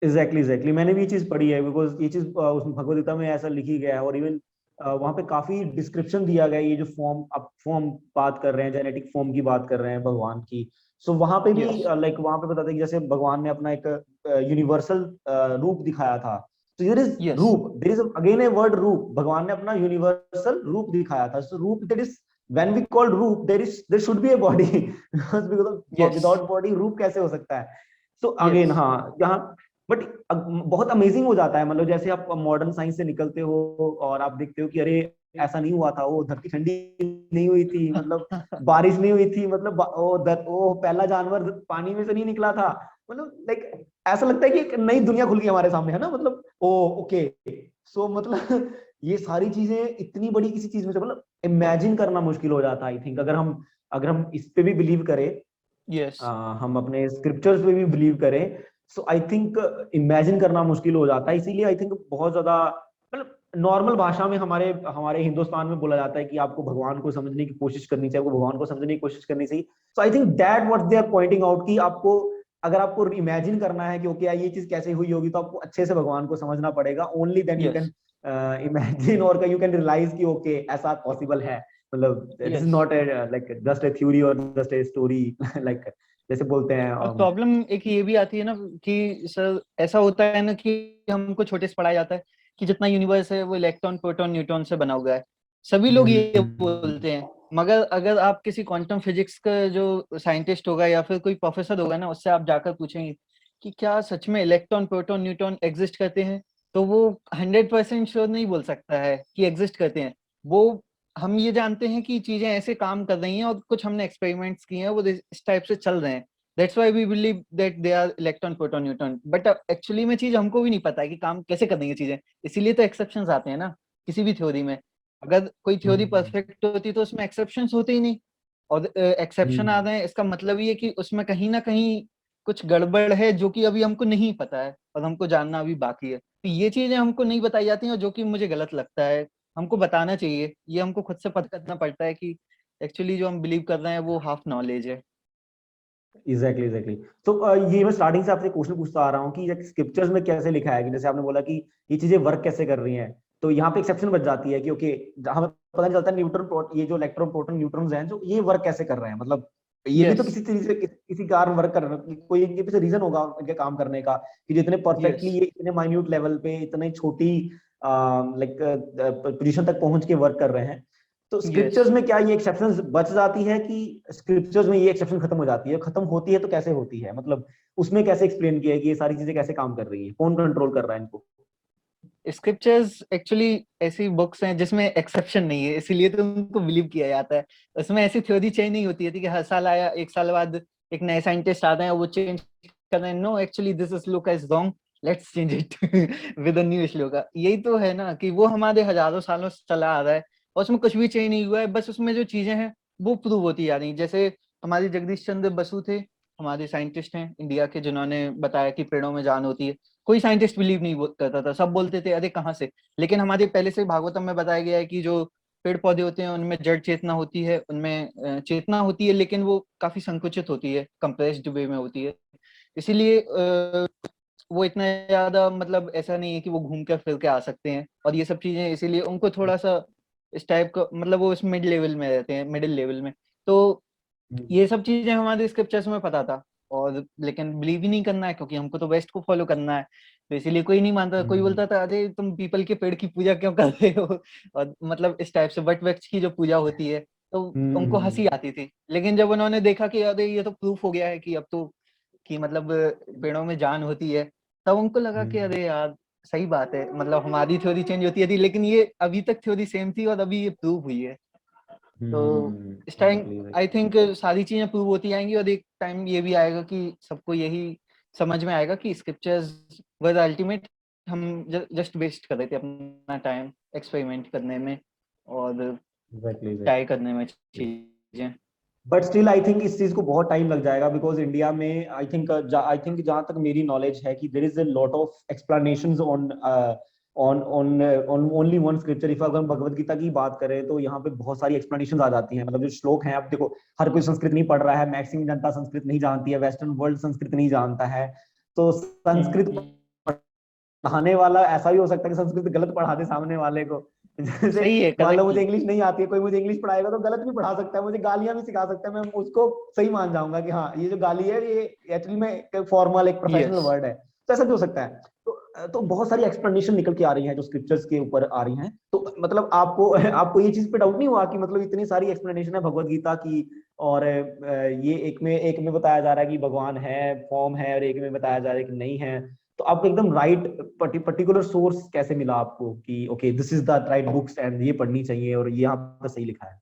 एग्जैक्टली मैंने भी ये चीज पढ़ी है, बिकॉज ये चीज उस भगवद गीता में ऐसा लिखी गया है, और इवन वहां पे काफी डिस्क्रिप्शन दिया गया है, ये जो फॉर्म अब फॉर्म बात कर रहे हैं, जेनेटिक फॉर्म की बात कर रहे हैं भगवान की। सो वहां पे भी
यस
लाइक वहां पे बताते हैं कि जैसे भगवान ने अपना एक यूनिवर्सल रूप दिखाया था। तो there is
yes
roop, there is again a word roop, भगवान ने अपना यूनिवर्सल रूप दिखाया था। सो रूप, that is when we call रूप, there should be a body, because
yes
without body रूप कैसे हो सकता है। सो
यस
अगेन हाँ, यहाँ बट बहुत अमेजिंग हो जाता है, मतलब जैसे आप मॉडर्न साइंस से निकलते हो और आप देखते हो कि अरे ऐसा नहीं हुआ था, वो धरती ठंडी नहीं हुई थी, मतलब बारिश नहीं हुई थी, मतलब वो पहला जानवर पानी में से नहीं निकला था, मतलब लाइक ऐसा लगता है कि एक नई दुनिया खुल गई हमारे सामने, है ना, मतलब ओ ओके। सो मतलब ये सारी चीजें इतनी बड़ी किसी चीज में से, मतलब इमेजिन करना मुश्किल हो जाता है। आई थिंक अगर हम इस पे भी बिलीव करें,
यस
हम अपने स्क्रिप्चर्स पे भी बिलीव करें, सो आई थिंक इमेजिन करना मुश्किल हो जाता है। इसीलिए आई थिंक बहुत ज्यादा, मतलब नॉर्मल भाषा में हमारे हमारे हिंदुस्तान में बोला जाता है कि आपको भगवान को समझने की कोशिश करनी चाहिए, आपको भगवान को समझने की कोशिश करनी चाहिए। So I think that what they are pointing out, कि आपको अगर आपको इमेजिन करना है कि ओके ये चीज कैसे हुई होगी, तो आपको अच्छे से भगवान को समझना पड़ेगा, only then you
yes
can imagine, और यू कैन रियलाइज कि ओके ऐसा पॉसिबल है। मतलब this is
yes
not a like just a theory और जस्ट ए स्टोरी, लाइक जैसे बोलते हैं
और प्रॉब्लम एक ये भी आती है ना कि सर ऐसा होता है ना कि हमको छोटे से पढ़ाया जाता है कि जितना यूनिवर्स है वो इलेक्ट्रॉन प्रोटॉन न्यूट्रॉन से बना हुआ है, सभी लोग ये
हम्म
बोलते हैं। मगर अगर आप किसी क्वांटम फिजिक्स का जो साइंटिस्ट होगा या फिर कोई प्रोफेसर होगा ना, उससे आप जाकर पूछेंगे कि क्या सच में इलेक्ट्रॉन प्रोटॉन न्यूट्रॉन एग्जिस्ट करते हैं, तो वो 100% श्योर नहीं बोल सकता है कि एग्जिस्ट करते हैं। वो हम ये जानते हैं कि चीजें ऐसे काम कर रही हैं और कुछ हमने एक्सपेरिमेंट्स किए हैं, वो इस टाइप से चल रहे हैं। That's why we believe that they are electron proton neutron, but actually में चीज हमको भी नहीं पता है कि काम कैसे कर रही है चीजें। इसीलिए तो एक्सेप्शंस आते हैं ना किसी भी थ्योरी में। अगर कोई थ्योरी
हम्म
परफेक्ट होती तो उसमें एक्सेप्शंस होते ही नहीं, और एक्सेप्शन आ
हम्म
रहे हैं इसका मतलब ये है कि उसमें कहीं ना कहीं कुछ गड़बड़ है जो कि अभी हमको नहीं पता है और हमको जानना अभी बाकी है। तो ये चीजें हमको नहीं बताई जाती हैं, और जो कि मुझे गलत लगता है। हमको बताना चाहिए, ये हमको खुद से पता करना पड़ता है कि एक्चुअली जो हम बिलीव कर रहे हैं वो हाफ नॉलेज है।
एग्जैक्टली तो ये मैं स्टार्टिंग से आपसे क्वेश्चन पूछता आ रहा हूँ कि स्क्रिप्चर्स में कैसे लिखा है, कि जैसे आपने बोला कि ये चीजें वर्क कैसे कर रही हैं, तो यहाँ पे एक्सेप्शन बच जाती है कि ओके हमें पता नहीं चलता ये जो इलेक्ट्रॉन प्रोटॉन न्यूट्रॉन्स हैं, जो ये वर्क कैसे कर रहे हैं, मतलब ये भी तो
यस
किसी तरीके से किसी कारण वर्क कर रहे हैं, कोई इनके पीछे रीजन होगा इनके काम करने का, कि जितने परफेक्टली
यस
ये इतने माइन्यूट लेवल पे इतनी छोटी लाइक पोजीशन तक पहुंच के वर्क कर रहे हैं। तो
यस
स्क्रिप्चर्स में क्या ये एक्सेप्शन बच जाती है, कि स्क्रिप्चर्स में ये एक्सेप्शन खत्म हो जाती है, खत्म होती है तो कैसे होती है, मतलब उसमें कैसे एक्सप्लेन किया है कि ये सारी चीजें कैसे काम कर रही है, कौन कंट्रोल कर रहा है इनको?
स्क्रिप्चर्स एक्चुअली ऐसी बुक्स हैं जिसमें एक्सेप्शन नहीं है, इसीलिए तो उनको बिलीव किया जाता है। उसमें ऐसी थ्योरी चेंज नहीं होती है कि हर साल आया एक साल बाद एक नए साइंटिस्ट आते हैं वो चेंज कर रहे हैं। No, actually this shloka is wrong, let's change it with a new shloka. यही तो है ना कि वो हमारे हजारों सालों से चला आ रहा है और उसमें कुछ भी चेंज नहीं हुआ है, बस उसमें जो चीजें हैं वो प्रूव होती जा रही हैं। जैसे हमारे जगदीश चंद्र बसु थे, हमारे साइंटिस्ट हैं इंडिया के, जिन्होंने बताया कि पेड़ों में जान होती है। कोई साइंटिस्ट बिलीव नहीं करता था, सब बोलते थे अरे कहाँ से। लेकिन हमारे पहले से भागवतम में बताया गया है कि जो पेड़ पौधे होते हैं उनमें जड़ चेतना होती है, उनमें चेतना होती है, लेकिन वो काफी संकुचित होती है, कंप्रेस्ड वे में होती है। इसीलिए वो इतना ज्यादा मतलब ऐसा नहीं है कि वो घूम कर फिर के आ सकते हैं और ये सब चीजें। इसीलिए उनको थोड़ा सा इस टाइप का मतलब वो इस मिड लेवल में रहते हैं, मिडिल लेवल में। तो ये सब चीजें हमारे स्क्रिप्चर्स में पता था, और लेकिन बिलीव ही नहीं करना है क्योंकि हमको तो वेस्ट को फॉलो करना है। तो इसीलिए कोई नहीं मानता, कोई
हम्म
बोलता था अरे तुम पीपल के पेड़ की पूजा क्यों कर रहे हो, और मतलब इस टाइप से वट वृक्ष की जो पूजा होती है, तो उनको हंसी
हम्म
आती थी। लेकिन जब उन्होंने देखा कि अरे ये तो प्रूफ हो गया है कि अब तो कि मतलब पेड़ों में जान होती है, तब उनको लगा कि
हम्म
अरे यार सही बात है, मतलब हमारी थ्योरी चेंज होती थी लेकिन ये अभी तक थ्योरी सेम थी और अभी ये प्रूव हुई है। तो इस टाइम
एग्जैक्टली
आई थिंक सारी चीजें प्रूव होती जाएंगी और एक टाइम ये भी आएगा कि सबको यही समझ में आएगा कि स्क्रिप्चर्स वर अल्टीमेट। हम जस्ट वेस्ट कर रहे थे अपना टाइम एक्सपेरिमेंट करने में और
एग्जैक्टली
ट्राई करने में चीजें।
बट स्टिल आई थिंक इस चीज को बहुत टाइम लग जाएगा, बिकॉज इंडिया में आई थिंक जहां तक मेरी नॉलेज है कि there is a lot of explanations on on on on only one scripture. If अगर हम भगवत गीता की बात करें तो यहाँ पे बहुत सारी एक्सप्लेनेशन आ जाती हैं। मतलब जो श्लोक हैं, अब देखो हर कोई संस्कृत नहीं पढ़ रहा है, मैक्सिमम जनता संस्कृत नहीं जानती है, वेस्टर्न वर्ल्ड संस्कृत नहीं जानता है। तो संस्कृत
हम्म,
पढ़ाने वाला ऐसा भी हो सकता है कि संस्कृत गलत पढ़ा दे सामने वाले को। जैसे
सही है,
मान लो
करेक्ट
मुझे
है।
इंग्लिश नहीं आती है, कोई मुझे इंग्लिश पढ़ाएगा तो गलत भी पढ़ा सकता है, मुझे गालियां भी सिखा सकता है, मैं उसको सही मान जाऊंगा कि हाँ ये जो गाली है ये एक्चुअली में एक फॉर्मल एक प्रोफेशनल
यस।
वर्ड है। तो ऐसा भी हो सकता है। तो बहुत सारी एक्सप्लेनेशन निकल के आ रही हैं जो स्क्रिप्चर्स के ऊपर आ रही हैं। तो मतलब आपको आपको ये चीज पे डाउट नहीं हुआ कि मतलब इतनी सारी एक्सप्लेनेशन है भगवत गीता की, और ये एक में बताया जा रहा है कि भगवान है, फॉर्म है, और एक में बताया जा रहा है कि नहीं है। तो आपको एकदम राइट पर्टिकुलर सोर्स कैसे मिला आपको कि okay this is the right books and ये पढ़नी चाहिए और ये यहाँ पे सही लिखा है?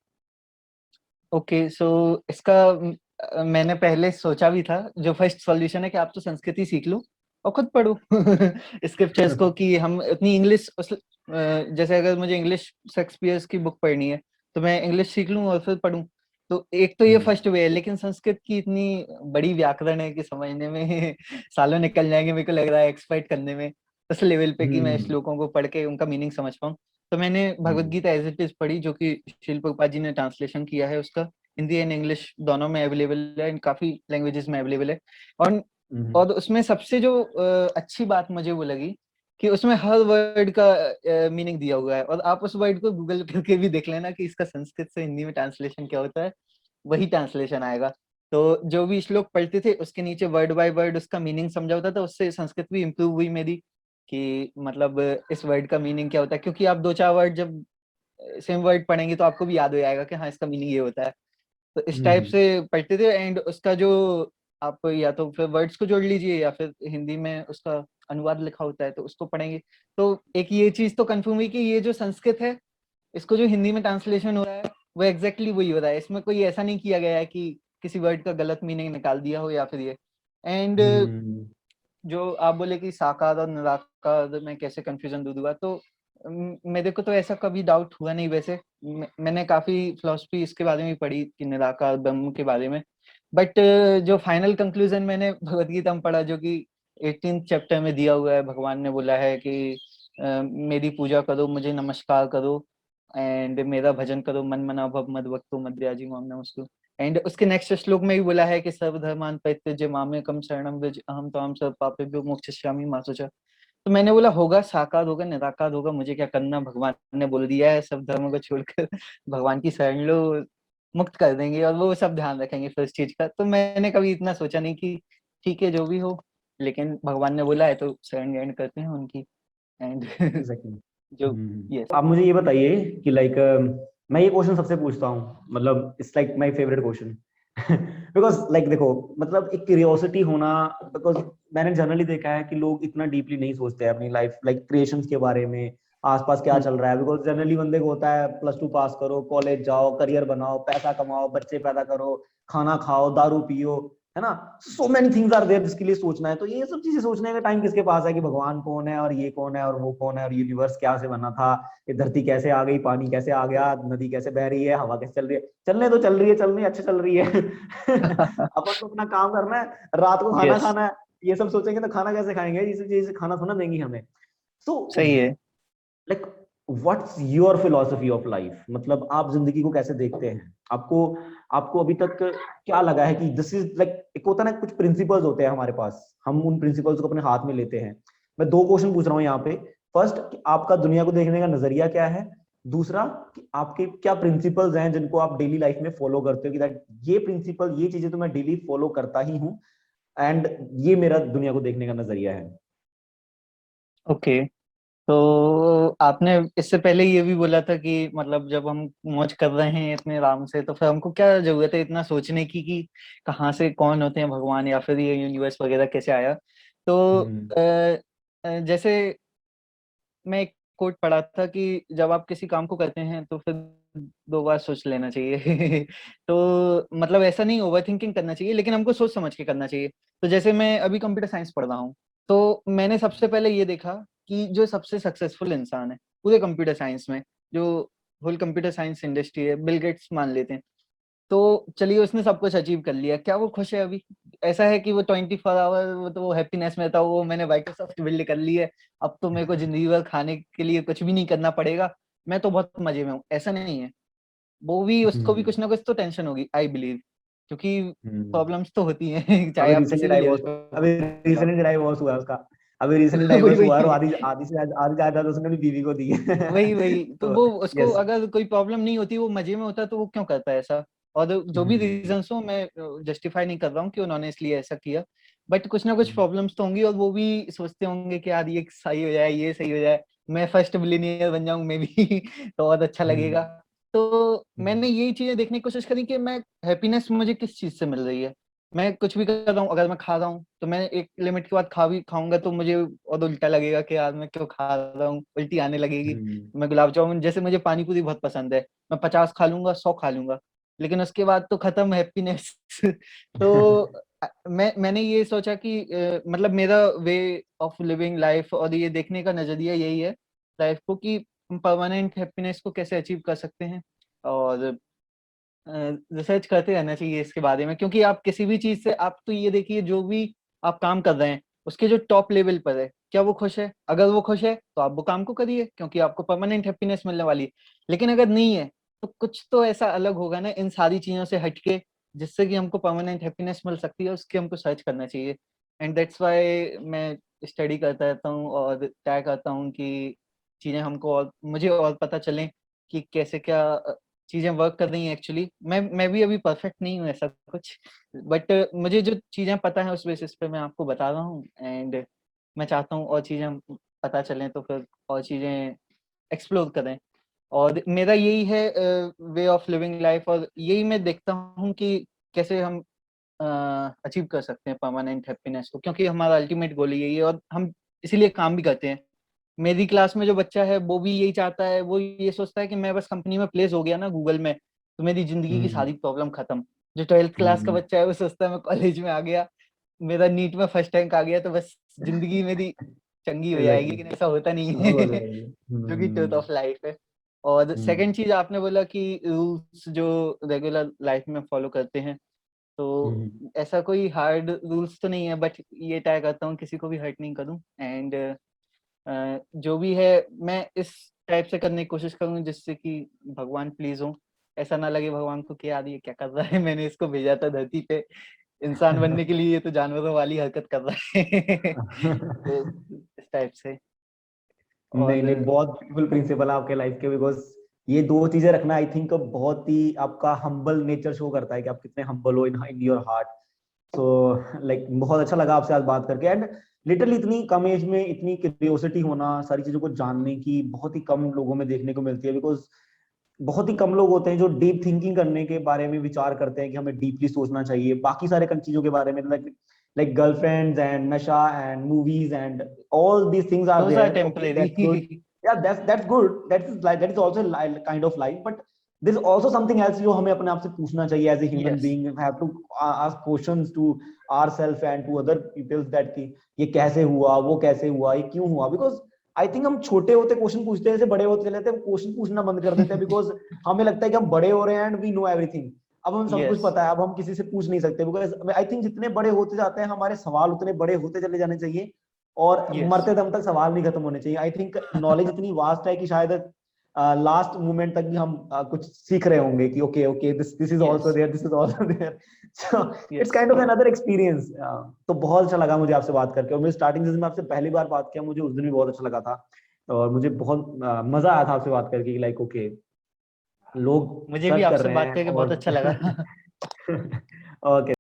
ओके, सो इसका मैंने पहले सोचा भी था, जो फर्स्ट सॉल्यूशन है कि आप तो संस्कृत ही सीख लो और खुद पढ़ो स्क्रिप्चर्स को, कि हम इतनी इंग्लिश जैसे अगर मुझे इंग्लिश शेक्सपियर की बुक पढ़नी है तो मैं इंग्लिश सीख लूं और फिर पढूं। तो एक तो ये
हम्म
फर्स्ट वे है, लेकिन संस्कृत की इतनी बड़ी व्याकरण है कि समझने में सालों निकल जाएंगे, मेरे को लग रहा है एक्सपर्ट करने में उस लेवल पे कि मैं
हम्म
श्लोकों को पढ़ के उनका मीनिंग समझ पाऊं। तो मैंने भगवत
हम्म
गीता एज इट इज पढ़ी, जो कि शिल प्रभुपाद जी ने ट्रांसलेशन किया है उसका। हिंदी एंड इंग्लिश दोनों में अवेलेबल है, इन काफी लैंग्वेजेस में अवेलेबल है। और
हम्म
और उसमें सबसे जो अच्छी बात मुझे वो लगी कि उसमें हर वर्ड का मीनिंग दिया हुआ है, और आप उस वर्ड को गूगल करके भी देख लेना कि इसका संस्कृत से हिंदी में ट्रांसलेशन क्या होता है, वही ट्रांसलेशन आएगा। तो जो भी श्लोक पढ़ते थे उसके नीचे वर्ड बाय वर्ड उसका मीनिंग समझा होता था, उससे संस्कृत भी इम्प्रूव हुई मेरी, कि मतलब इस वर्ड का मीनिंग क्या होता है। क्योंकि आप दो चार वर्ड जब सेम वर्ड पढ़ेंगे तो आपको भी याद हो जाएगा कि हाँ इसका मीनिंग ये होता है। तो इस टाइप
हम्म
से पढ़ते थे, एंड उसका जो आप या तो फिर वर्ड्स को जोड़ लीजिए या फिर हिंदी में उसका अनुवाद लिखा होता है तो उसको पढ़ेंगे। तो एक ये चीज तो कंफर्म हुई कि ये जो संस्कृत है, इसको जो हिंदी में ट्रांसलेशन हो रहा है वो एग्जैक्टली वही हो रहा है। इसमें कोई ऐसा नहीं किया गया है कि किसी वर्ड का गलत मीनिंग निकाल दिया हो या फिर ये। एंड
हम्म
जो आप बोले कि साकार और निराकार में कैसे कंफ्यूजन दूर हुआ, तो मेरे को तो ऐसा कभी डाउट हुआ नहीं वैसे। मैंने काफी फिलोसफी इसके बारे में भी पढ़ी कि निराकार ब्रह्म के बारे में। बट जो फाइनल कंक्लूजन मैंने भगवत गीता में पढ़ा, जो कि 18th चैप्टर में दिया हुआ है, भगवान ने बोला है कि मेरी पूजा करो, मुझे नमस्कार करो, एंड मेरा भजन करो, मन मना भव मद वक्तु मद्याजी माम नमस्तु। एंड उसके नेक्स्ट श्लोक में भी बोला है कि सर्वधर्मान परित्यज्य मामेकम शरणम व्रज अहम त्वां सर्व पापेभ्यो मोक्षयिष्यामि मा शुचः। तो मैंने बोला होगा साकार होगा निराकार होगा, मुझे क्या करना, भगवान ने बोल दिया है सब धर्मों को छोड़कर भगवान की शरण लो, मुक्त कर देंगे और वो सब ध्यान रखेंगे फिर इस चीज का। तो मैंने कभी इतना सोचा नहीं कि ठीक है जो भी हो, लेकिन भगवान ने बोला है तो शरण ग्रहण करते हैं उनकी। And
exactly.
जो यस।
आप मुझे ये बताइए कि लाइक मैं ये क्वेश्चन सबसे पूछता हूँ, मतलब it's like my favourite question because like देखो मतलब एक क्यूरियोसिटी होना। बिकॉज मैंने जनरली देखा है कि लोग इतना डीपली नहीं सोचते हैं अपनी लाइफ लाइक क्रिएशंस के बारे में, आसपास क्या चल रहा है। बिकॉज जनरली बंदे को होता है प्लस टू पास करो, कॉलेज जाओ, करियर बनाओ, पैसा कमाओ, बच्चे पैदा करो, खाना खाओ, दारू पियो, है ना। So many things are there जिसके लिए सोचना है। तो ये सब चीजें सोचने का टाइम किसके पास है कि भगवान कौन है और ये कौन है और वो कौन है और यूनिवर्स क्या से बना था, ये धरती कैसे आ गई, पानी कैसे आ गया, नदी कैसे बह रही है, हवा कैसे चल रही है। चलने तो चल रही है, चलनी अच्छी चल रही है अपन को अपना काम करना है, रात को खाना
यस,
खाना है। ये सब सोचेंगे तो खाना कैसे खाएंगे, इस चीज से खाना थोड़ा देंगी हमें। सो
सही है।
Like what's your philosophy of life, मतलब आप जिंदगी को कैसे देखते हैं? आपको आपको अभी तक क्या लगा है कि दिस इज लाइक, एक होता है ना कुछ प्रिंसिपल्स होते हैं हमारे पास, हम उन प्रिंसिपल्स को अपने हाथ में लेते हैं। मैं दो क्वेश्चन पूछ रहा हूँ यहाँ पे। फर्स्ट कि आपका दुनिया को देखने का नजरिया क्या है। दूसरा कि आपके क्या प्रिंसिपल्स हैं जिनको आप डेली लाइफ में फॉलो करते हो कि दैट ये प्रिंसिपल ये चीजें तो मैं डेली फॉलो करता ही हूँ, एंड ये मेरा दुनिया को देखने का नजरिया है।
ओके, तो आपने इससे पहले ये भी बोला था कि मतलब जब हम मौज कर रहे हैं इतने आराम से, तो फिर हमको क्या जरूरत है इतना सोचने की कि कहाँ से कौन होते हैं भगवान या फिर ये यूनिवर्स वगैरह कैसे आया। तो
हम्म
जैसे मैं एक कोट पढ़ा था कि जब आप किसी काम को करते हैं तो फिर दो बार सोच लेना चाहिए तो मतलब ऐसा नहीं ओवर थिंकिंग करना चाहिए, लेकिन हमको सोच समझ के करना चाहिए। तो जैसे मैं अभी कंप्यूटर साइंस पढ़ रहा हूँ, तो मैंने सबसे पहले ये देखा कि जो सबसे सक्सेसफुल इंसान है पूरे कंप्यूटर साइंस में, जो होल कंप्यूटर साइंस इंडस्ट्री है, बिल गेट्स मान लेते हैं। तो चलिए उसने सब कुछ अचीव कर लिया, क्या वो खुश है अभी? ऐसा है कि वो 24 आवर वो तो हैप्पीनेस में था, वो मैंने माइक्रोसॉफ्ट बिल्ड कर ली है, अब तो मेरे को जिंदगी भर खाने के लिए कुछ भी नहीं करना पड़ेगा, मैं तो बहुत मजे में हूँ, ऐसा नहीं है। वो भी, उसको भी
हम्म
कुछ ना कुछ तो टेंशन होगी, आई बिलीव, क्योंकि
हम्म।
प्रॉब्लम्स तो होती हैं चाहे
अभी
आप कैसे
रिसेंटली
डाइवोर्स
अभी
जाओ।
रिसेंटली डाइवोर्स हुआ है उसका। अभी रिसेंटली
वही
डाइवोर्स हुआ है, और
वही
आधी आधी से आधी ज्यादा तो उसने भी बीवी को दी है।
वही वही तो
तो
वो उसको
यस।
अगर कोई प्रॉब्लम नहीं होती, वो मजे में होता, तो वो क्यों करता है ऐसा। और जो भी
हम्म
रीजंस हो, मैं जस्टिफाई नहीं कर रहा हूँ कि उन्होंने इसलिए ऐसा किया, बट कुछ ना कुछ
हम्म
प्रॉब्लम्स तो होंगी, और वो भी सोचते होंगे कि यार ये सही हो जाए, ये सही हो जाए, मैं फर्स्ट बिलियनियर बन जाऊं मैं भी तो बहुत अच्छा लगेगा।
हम्म
तो मैंने
हम्म
यही चीजें देखने की कोशिश करी कि मैं हैप्पीनेस मुझे किस चीज से मिल रही है। मैं कुछ भी कर रहा हूँ, अगर मैं खा रहा हूँ तो मैं एक लिमिट के बाद खाऊंगा तो मुझे और उल्टा लगेगा कि यार मैं क्यों खा रहा हूँ, उल्टी आने लगेगी।
हम्म
मैं गुलाब जामुन, जैसे मुझे पानी पूरी बहुत पसंद है, मैं 50 खा लूंगा, 100 खा लूंगा, लेकिन उसके बाद तो खत्म हैप्पीनेस तो मैंने ये सोचा कि मतलब मेरा वे ऑफ लिविंग लाइफ और ये देखने का नजरिया यही है लाइफ को, कि हम परमानेंट हैप्पीनेस को कैसे अचीव कर सकते हैं, और रिसर्च करते रहना चाहिए इसके बारे में, क्योंकि आप किसी भी चीज से, आप तो ये देखिए जो भी आप काम कर रहे हैं उसके जो टॉप लेवल पर है, क्या वो खुश है? अगर वो खुश है तो आप वो काम को करिए, क्योंकि आपको परमानेंट हैप्पीनेस मिलने वाली है। लेकिन अगर नहीं है, तो कुछ तो ऐसा अलग होगा ना इन सारी चीजों से हटके, जिससे कि हमको परमानेंट हैप्पीनेस मिल सकती है, उसके हमको सर्च करना चाहिए। एंड दैट्स वाई मैं स्टडी करता रहता हूँ और ट्राई करता हूँ कि चीजें हमको और मुझे और पता चलें कि कैसे क्या चीजें वर्क कर रही हैं। एक्चुअली मैं भी अभी परफेक्ट नहीं हूँ ऐसा कुछ, बट मुझे जो चीजें पता है उस बेसिस पे मैं आपको बता रहा हूँ, एंड मैं चाहता हूँ और चीजें पता चलें तो फिर और चीजें एक्सप्लोर करें। और मेरा यही है वे ऑफ लिविंग लाइफ, और यही मैं देखता हूँ कि कैसे हम अचीव कर सकते हैं परमानेंट हैप्पीनेस को, क्योंकि हमारा अल्टीमेट गोल यही है और हम इसीलिए काम भी करते हैं। मेरी क्लास में जो बच्चा है वो भी यही चाहता है, वो ये सोचता है कि मैं बस कंपनी में प्लेस हो गया ना गूगल में, तो मेरी जिंदगी की
हम्म
सारी प्रॉब्लम खत्म। जो 12th क्लास का
हम्म।
बच्चा है वो सोचता है मैं कॉलेज में आ गया, मेरा नीट में फर्स्ट रैंक आ गया तो बस जिंदगी मेरी चंगी हो जाएगी,
एग्जैक्टली।
लेकिन ऐसा होता नहीं
वो
है
बोल रहे हैं।
जो कि ट्रूथ ऑफ लाइफ है। और
हम्म
सेकंड चीज आपने बोला कि रूल्स जो रेगुलर लाइफ में फॉलो करते हैं, तो
हम्म
ऐसा कोई हार्ड रूल्स तो नहीं है, बट ये ट्राई करता हूँ किसी को भी हर्ट नहीं करूँ, एंड जो भी है मैं इस टाइप से करने की कोशिश करूँ जिससे कि भगवान प्लीज हो। ऐसा ना लगे भगवान को कि यार ये क्या कर रहा है, मैंने इसको भेजा था धरती पे इंसान बनने के लिए, ये तो जानवरों वाली हरकत कर रहा है तो इस टाइप से।
नहीं नहीं,
और
बहुत ब्यूटीफुल प्रिंसिपल है आपके लाइफ के, बिकॉज ये दो चीजें रखना आई थिंक बहुत ही आपका हम्बल नेचर शो करता है कि आप कितने हम्बल हो in your heart. So like बहुत अच्छा लगा आपसे आज बात करके, एंड लिटरली इतनी कम एज में इतनी क्यूरियोसिटी होना, सारी चीजों को जानने की बहुत ही कम लोगों में देखने को मिलती है। बिकॉज बहुत ही कम लोग होते हैं जो डीप थिंकिंग करने के बारे में विचार करते हैं कि हमें डीपली सोचना चाहिए बाकी सारे चीजों के बारे में, like like girlfriends and nasha and movies and all these things are
those are
there, okay
temporary
that's good, yeah, that's good, that is also kind of life, but there's also something else जो हमें अपने आप से पूछना चाहिए as a human
yes
being. We have to ask questions to ourselves and to other people that कि ये कैसे हुआ, वो कैसे हुआ, ये क्यों हुआ, because आई थिंक हम छोटे होते क्वेश्चन पूछते हैं, जैसे बड़े होते चले जाते हैं क्वेश्चन पूछना बंद कर देते हैं, बिकॉज हमें लगता है कि हम बड़े हो रहे हैं एंड वी नो एवरीथिंग। अब हम सब कुछ
यस
पता है, अब हम किसी से पूछ नहीं सकते, बिकॉज आई थिंक जितने बड़े होते जाते हैं हमारे सवाल उतने बड़े होते चले जाने चाहिए, और
यस
मरते दम तक सवाल नहीं खत्म होने चाहिए। आई थिंक नॉलेज इतनी वास्ट है कि शायद लास्ट मोमेंट तक भी हम कुछ सीख रहे होंगे कि okay okay this this is also
yes
there, this is also there. So it's
yes
kind of another experience. तो बहुत अच्छा लगा मुझे आपसे बात करके, और मुझे स्टार्टिंग से, मैं आपसे पहली बार बात किया, मुझे उस दिन भी बहुत अच्छा लगा था, और मुझे बहुत मजा आया था आपसे बात करके, लाइक ओके लोग
मुझे भी
सर्च कर
आपसे
रहे
बात
हैं
करके बहुत
और
अच्छा लगा
ओके